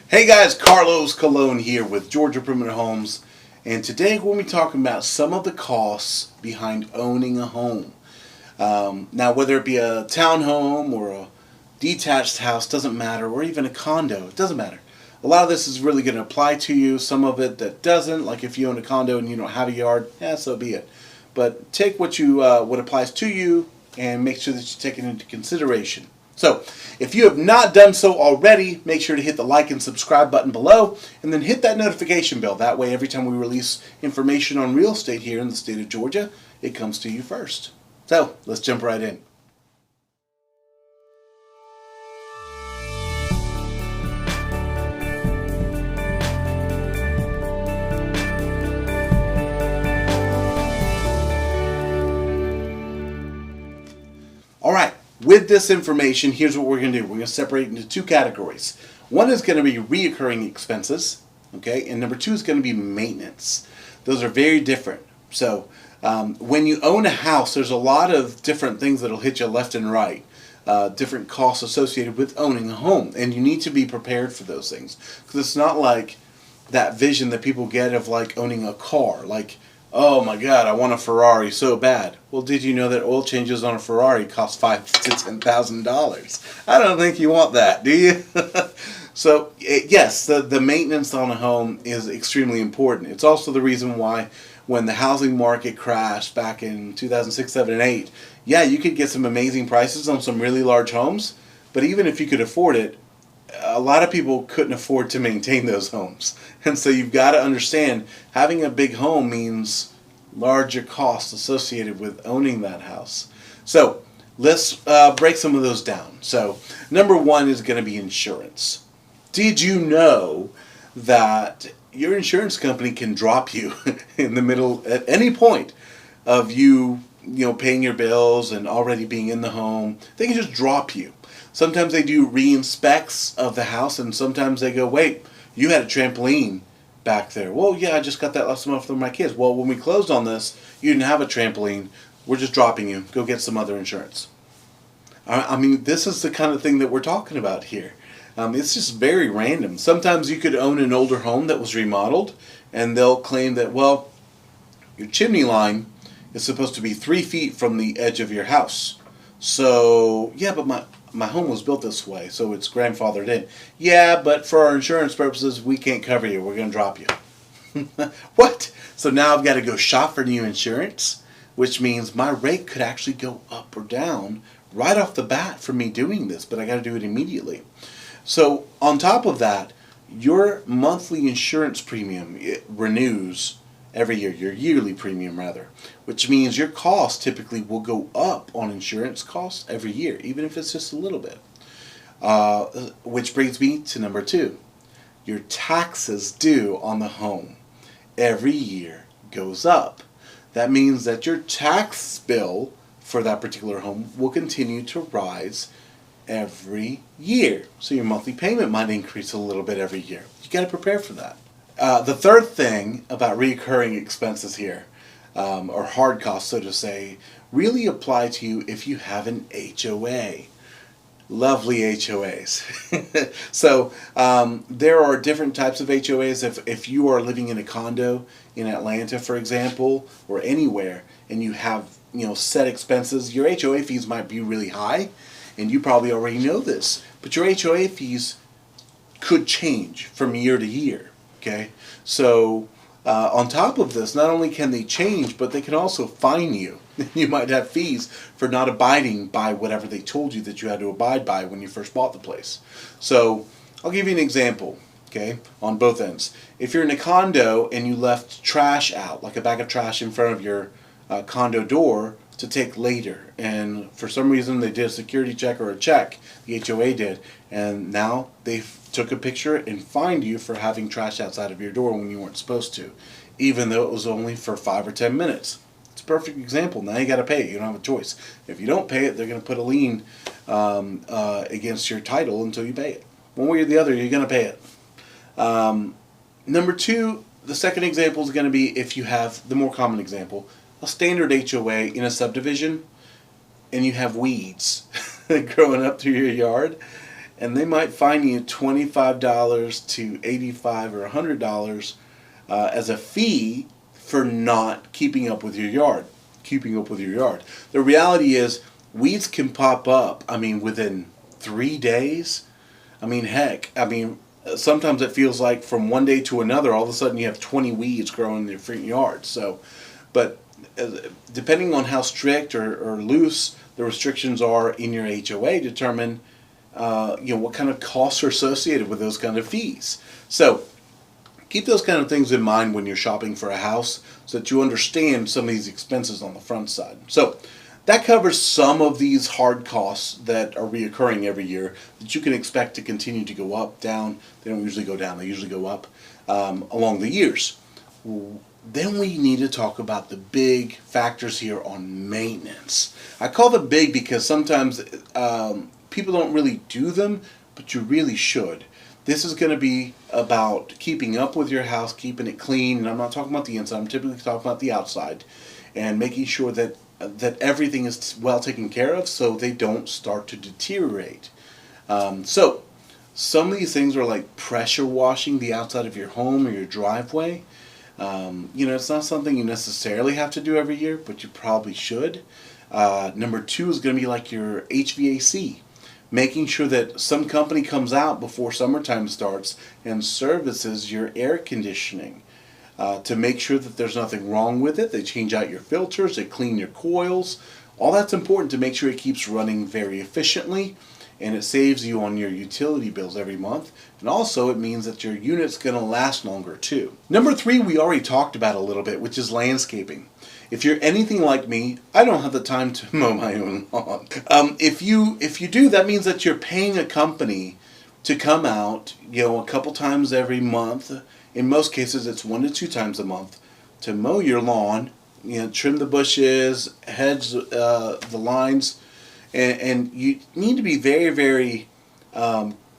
Hey guys, Carlos Colon here with Georgia Perimeter Homes, and today we'll be talking about some of the costs behind owning a home. Now, whether it be a townhome or a detached house, doesn't matter, or even a condo, it doesn't matter. A lot of this is really going to apply to you. Some of it that doesn't, like if you own a condo and you don't have a yard, so be it. But take what applies to you and make sure that you take it into consideration. So, if you have not done so already, make sure to hit the like and subscribe button below, and then hit that notification bell. That way, every time we release information on real estate here in the state of Georgia, it comes to you first. So, let's jump right in. Alright, with this information, here's what we're going to do. We're going to separate it into two categories. One is going to be reoccurring expenses, okay, and number two is going to be maintenance. Those are very different. So, when you own a house, there's a lot of different things that'll hit you left and right. Different costs associated with owning a home, and you need to be prepared for those things. Because it's not like that vision that people get of like owning a car. Like, oh my God, I want a Ferrari so bad. Well, did you know that oil changes on a Ferrari cost $5,000 to $10,000? I don't think you want that, do you? So yes, the maintenance on a home is extremely important. It's also the reason why when the housing market crashed back in 2006, 7, and 8, yeah, you could get some amazing prices on some really large homes, but even if you could afford it, a lot of people couldn't afford to maintain those homes. And so you've got to understand, having a big home means larger costs associated with owning that house. So let's break some of those down. So number one is going to be insurance. Did you know that your insurance company can drop you in the middle at any point of you paying your bills and already being in the home? They can just drop you. Sometimes they do re-inspects of the house, and sometimes they go, wait, you had a trampoline back there. Well, yeah, I just got that last month for my kids. Well, when we closed on this, you didn't have a trampoline. We're just dropping you. Go get some other insurance. I mean, this is the kind of thing that we're talking about here. It's just very random. Sometimes you could own an older home that was remodeled, and they'll claim that, well, your chimney line is supposed to be 3 feet from the edge of your house. So, yeah, but my home was built this way, so it's grandfathered in. Yeah, but for our insurance purposes, we can't cover you. We're going to drop you. What? So now I've got to go shop for new insurance, which means my rate could actually go up or down right off the bat for me doing this, but I got to do it immediately. So on top of that, your monthly insurance premium, it renews every year, your yearly premium rather, which means your cost typically will go up on insurance costs every year, even if it's just a little bit. Which brings me to number two. Your taxes due on the home every year goes up. That means that your tax bill for that particular home will continue to rise every year. So your monthly payment might increase a little bit every year. You got to prepare for that. The third thing about recurring expenses here, or hard costs, so to say, really apply to you if you have an HOA. Lovely HOAs. So there are different types of HOAs. If you are living in a condo in Atlanta, for example, or anywhere, and you have set expenses, your HOA fees might be really high, and you probably already know this. But your HOA fees could change from year to year. Okay, so on top of this, not only can they change, but they can also fine you. You might have fees for not abiding by whatever they told you that you had to abide by when you first bought the place. So I'll give you an example, okay, on both ends. If you're in a condo and you left trash out, like a bag of trash in front of your condo door to take later, and for some reason they did a security check or a check, the HOA did, and now they took a picture and fined you for having trash outside of your door when you weren't supposed to, even though it was only for 5 or 10 minutes. It's a perfect example. Now you got to pay it. You don't have a choice. If you don't pay it, they're going to put a lien against your title until you pay it. One way or the other, you're going to pay it. Number two, the second example is going to be if you have the more common example, a standard HOA in a subdivision, and you have weeds growing up through your yard, and they might fine you $25 to $85 or $100 as a fee for not keeping up with your yard. The reality is, weeds can pop up. I mean, within 3 days. I mean, heck. I mean, sometimes it feels like from one day to another, all of a sudden you have 20 weeds growing in your front yard. So, but depending on how strict or loose the restrictions are in your HOA, determine what kind of costs are associated with those kind of fees. So keep those kind of things in mind when you're shopping for a house, so that you understand some of these expenses on the front side. So that covers some of these hard costs that are reoccurring every year that you can expect to continue to go up, down. They don't usually go down, they usually go up along the years. Then we need to talk about the big factors here on maintenance. I call them big because sometimes people don't really do them, but you really should. This is going to be about keeping up with your house, keeping it clean, and I'm not talking about the inside, I'm typically talking about the outside, and making sure that everything is well taken care of so they don't start to deteriorate. So some of these things are like pressure washing the outside of your home or your driveway. It's not something you necessarily have to do every year, but you probably should. Number 2 is going to be like your HVAC. Making sure that some company comes out before summertime starts and services your air conditioning to make sure that there's nothing wrong with it. They change out your filters, they clean your coils. All that's important to make sure it keeps running very efficiently, and it saves you on your utility bills every month. And also it means that your unit's going to last longer too. Number 3 we already talked about a little bit, which is landscaping. If you're anything like me, I don't have the time to mow my own lawn. If you do, that means that you're paying a company to come out, a couple times every month. In most cases, it's 1 to 2 times a month to mow your lawn, trim the bushes, hedge the lines, and you need to be very, very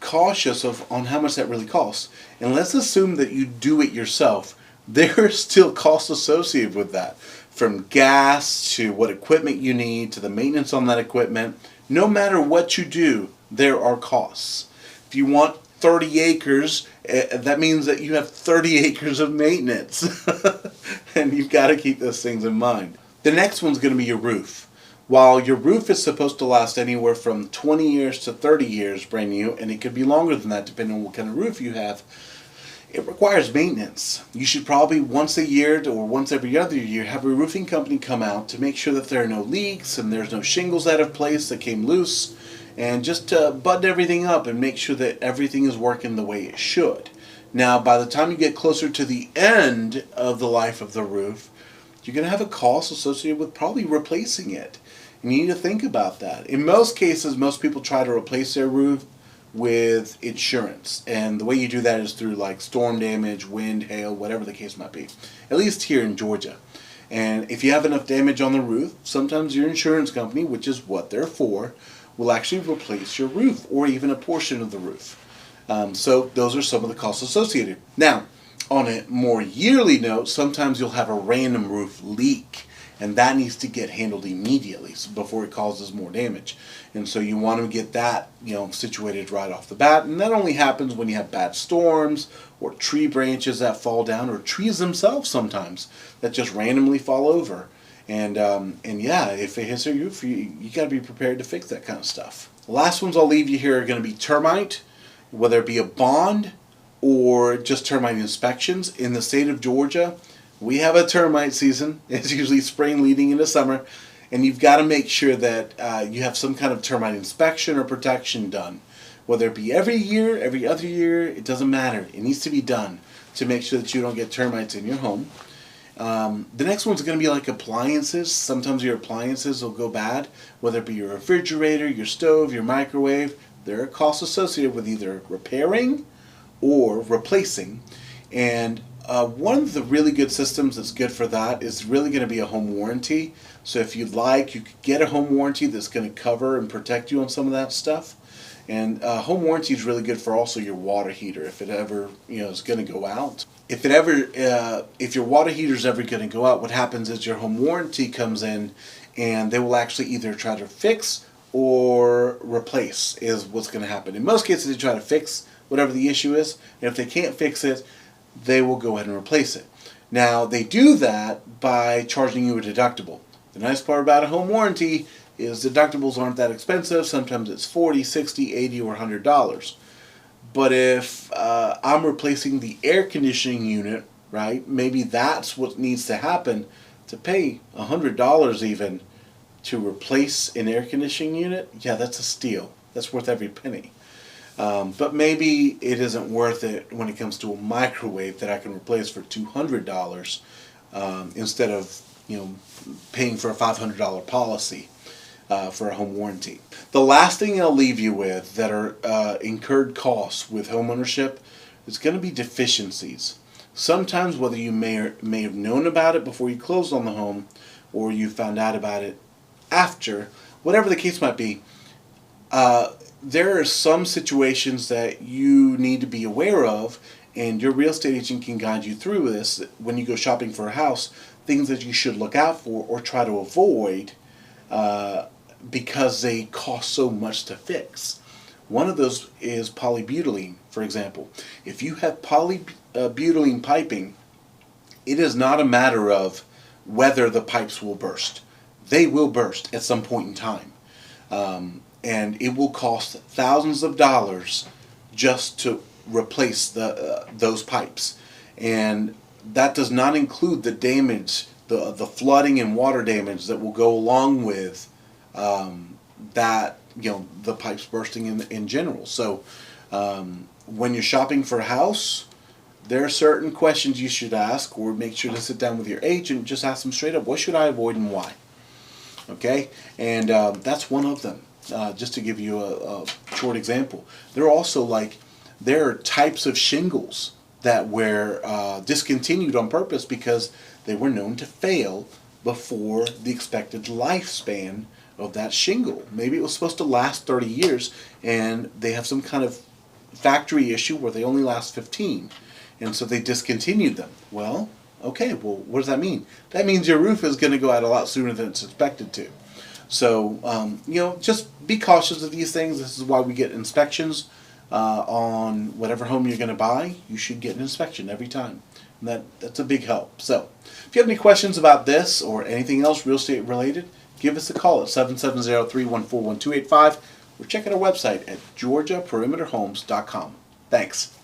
cautious on how much that really costs. And let's assume that you do it yourself. There are still costs associated with that, from gas to what equipment you need to the maintenance on that equipment. No matter what you do, there are costs. If you want 30 acres, that means that you have 30 acres of maintenance. And you've got to keep those things in mind. The next one's going to be your roof. While your roof is supposed to last anywhere from 20 years to 30 years brand new, and it could be longer than that depending on what kind of roof you have, it requires maintenance. You should probably once a year or once every other year have a roofing company come out to make sure that there are no leaks and there's no shingles out of place that came loose, and just to button everything up and make sure that everything is working the way it should. Now, by the time you get closer to the end of the life of the roof, you're going to have a cost associated with probably replacing it. And you need to think about that. In most cases, most people try to replace their roof with insurance, and the way you do that is through like storm damage, wind, hail, whatever the case might be, at least here in Georgia. And if you have enough damage on the roof, sometimes your insurance company, which is what they're for, will actually replace your roof or even a portion of the roof. So those are some of the costs associated. Now, on a more yearly note, sometimes you'll have a random roof leak, and that needs to get handled immediately before it causes more damage. And so you want to get that, situated right off the bat. And that only happens when you have bad storms or tree branches that fall down, or trees themselves sometimes that just randomly fall over. And yeah, if it hits your roof, you got to be prepared to fix that kind of stuff. The last ones I'll leave you here are going to be termite, whether it be a bond or just termite inspections. In the state of Georgia, we have a termite season. It's usually spring leading into summer, and you've got to make sure that you have some kind of termite inspection or protection done. Whether it be every year, every other year, it doesn't matter. It needs to be done to make sure that you don't get termites in your home. The next one's going to be like appliances. Sometimes your appliances will go bad, whether it be your refrigerator, your stove, your microwave. There are costs associated with either repairing or replacing. And one of the really good systems that's good for that is really going to be a home warranty. So if you'd like, you could get a home warranty that's going to cover and protect you on some of that stuff. And home warranty is really good for also your water heater if it ever is going to go out. If your water heater is ever going to go out, what happens is your home warranty comes in, and they will actually either try to fix or replace is what's going to happen. In most cases, they try to fix whatever the issue is, and if they can't fix it, they will go ahead and replace it. Now, they do that by charging you a deductible. The nice part about a home warranty is deductibles aren't that expensive. Sometimes it's $40, $60, $80, or $100. But if I'm replacing the air conditioning unit, right, maybe that's what needs to happen. To pay $100 even to replace an air conditioning unit, yeah, that's a steal. That's worth every penny. But maybe it isn't worth it when it comes to a microwave that I can replace for $200 instead of paying for a $500 policy for a home warranty. The last thing I'll leave you with that are incurred costs with home ownership is going to be deficiencies. Sometimes, whether you may have known about it before you closed on the home, or you found out about it after, whatever the case might be, there are some situations that you need to be aware of, and your real estate agent can guide you through this when you go shopping for a house, things that you should look out for or try to avoid because they cost so much to fix. One of those is polybutylene, for example. If you have polybutylene piping, it is not a matter of whether the pipes will burst. They will burst at some point in time. And it will cost thousands of dollars just to replace those pipes. And that does not include the damage, the flooding and water damage that will go along with that, the pipes bursting in general. So when you're shopping for a house, there are certain questions you should ask, or make sure to sit down with your agent. Just ask them straight up, what should I avoid and why? Okay? And that's one of them. Just to give you a short example. There are types of shingles that were discontinued on purpose because they were known to fail before the expected lifespan of that shingle. Maybe it was supposed to last 30 years and they have some kind of factory issue where they only last 15, and so they discontinued them. Well, okay, what does that mean? That means your roof is going to go out a lot sooner than it's expected to. So, just be cautious of these things. This is why we get inspections on whatever home you're going to buy. You should get an inspection every time. And that's a big help. So, if you have any questions about this or anything else real estate related, give us a call at 770-314-1285 or check out our website at georgiaperimeterhomes.com. Thanks.